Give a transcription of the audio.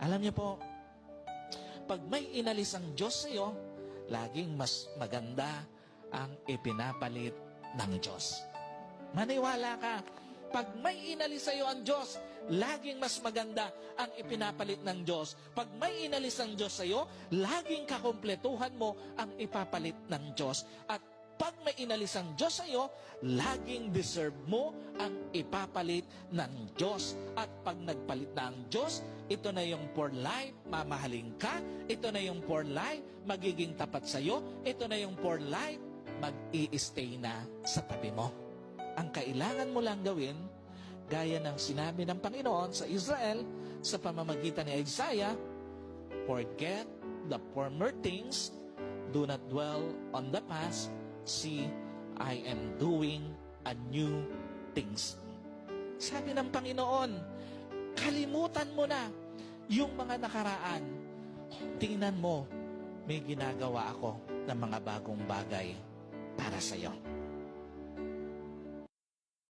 Alam niyo po, pag may inalis ang Diyos sa iyo, laging mas maganda ang ipinapalit ng Diyos. Maniwala ka, pag may inalis sa iyo ang Diyos, laging mas maganda ang ipinapalit ng Diyos. Pag may inalis ang Diyos sa iyo, laging kakumpletuhan mo ang ipapalit ng Diyos. At pag may inalis ang Diyos sa iyo, laging deserve mo ang ipapalit ng Diyos. At pag nagpalit na ang Diyos, ito na yung for life, mamahalin ka. Ito na yung for life, magiging tapat sa iyo. Ito na yung for life, mag-i-stay na sa tabi mo. Ang kailangan mo lang gawin, gaya ng sinabi ng Panginoon sa Israel sa pamamagitan ni Isaiah, forget the former things, do not dwell on the past, see, I am doing a new things. Sabi ng Panginoon, kalimutan mo na yung mga nakaraan. Tingnan mo, may ginagawa ako ng mga bagong bagay para sa iyo.